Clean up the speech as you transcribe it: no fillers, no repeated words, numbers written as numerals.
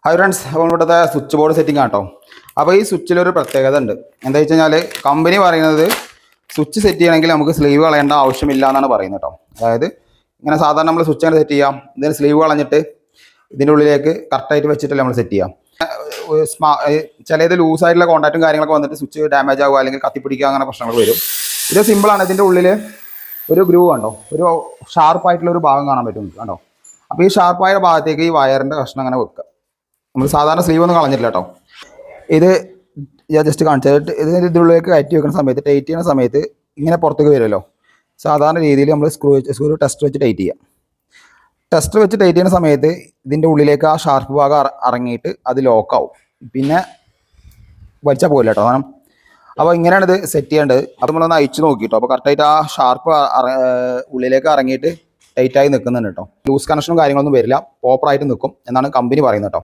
Hi friends, അപ്പോൾ ഇവിടുത്തെ switch board setting ആട്ടോ. അപ്പോൾ ഈ സ്വിച്ചിലൊരു പ്രത്യേകത ഉണ്ട്. എന്താ വെച്ച് കഴിഞ്ഞാൽ കമ്പനി പറയുന്നത് സ്വിച്ച് സെറ്റ് ചെയ്യണമെങ്കിൽ നമുക്ക് സ്ലീവ് കളയേണ്ട ആവശ്യമില്ല എന്നാണ് പറയുന്നത് കേട്ടോ. അതായത് ഇങ്ങനെ സാധാരണ നമ്മൾ സ്വിച്ച് അങ്ങനെ സെറ്റ് ചെയ്യാം, ഇതിന് സ്ലീവ് കളഞ്ഞിട്ട് ഇതിൻ്റെ ഉള്ളിലേക്ക് കറക്റ്റായിട്ട് വെച്ചിട്ടല്ലേ നമ്മൾ സെറ്റ് ചെയ്യാം. ചിലത് ലൂസായിട്ടുള്ള കോൺടാക്റ്റും കാര്യങ്ങളൊക്കെ വന്നിട്ട് സ്വിച്ച് ഡാമേജ് ആവുക അല്ലെങ്കിൽ കത്തിപ്പിടിക്കുക അങ്ങനെ പ്രശ്നങ്ങൾ വരും. ഇത് സിമ്പിളാണ്. ഇതിൻ്റെ ഉള്ളിൽ ഒരു ഗ്രൂ കണ്ടോ, ഒരു ഷാർപ്പായിട്ടുള്ള ഒരു ഭാഗം കാണാൻ പറ്റും കണ്ടോ. അപ്പോൾ ഈ ഷാർപ്പായ ഭാഗത്തേക്ക് ഈ വയറിൻ്റെ കഷ്ണം അങ്ങനെ വെക്കുക. നമ്മൾ സാധാരണ സ്ലീവ് ഒന്നും കളഞ്ഞിട്ടില്ല കേട്ടോ. ഇത് ഞാൻ ജസ്റ്റ് കാണിച്ചിട്ട് ഇതിനുള്ളിലേക്ക് കയറ്റി വെക്കുന്ന സമയത്ത്, ടൈറ്റ് ചെയ്യുന്ന സമയത്ത് ഇങ്ങനെ പുറത്തേക്ക് വരുമല്ലോ. സാധാരണ രീതിയിൽ നമ്മൾ സ്ക്രൂ ടെസ്റ്റർ വെച്ച് ടൈറ്റ് ചെയ്യുക. ടെസ്റ്റർ വെച്ച് ടൈറ്റ് ചെയ്യുന്ന സമയത്ത് ഇതിൻ്റെ ഉള്ളിലേക്ക് ആ ഷാർപ്പ് ഭാഗം ഇറങ്ങിയിട്ട് അത് ലോക്കാവും. പിന്നെ വലിച്ചാൽ പോകില്ല കേട്ടോ സാധനം. അപ്പോൾ ഇങ്ങനെയാണ് ഇത് സെറ്റ് ചെയ്യേണ്ടത്. അത് നമ്മളൊന്ന് അയച്ചു നോക്കിയിട്ടോ. അപ്പോൾ കറക്റ്റായിട്ട് ആ ഷാർപ്പ് ഉള്ളിലേക്ക് ഇറങ്ങിയിട്ട് ടൈറ്റായി നിൽക്കുന്നുണ്ട് കേട്ടോ. ലൂസ് കണക്ഷനും കാര്യങ്ങളൊന്നും വരില്ല, പ്രോപ്പറായിട്ട് നിൽക്കും എന്നാണ് കമ്പനി പറയുന്നത് കേട്ടോ.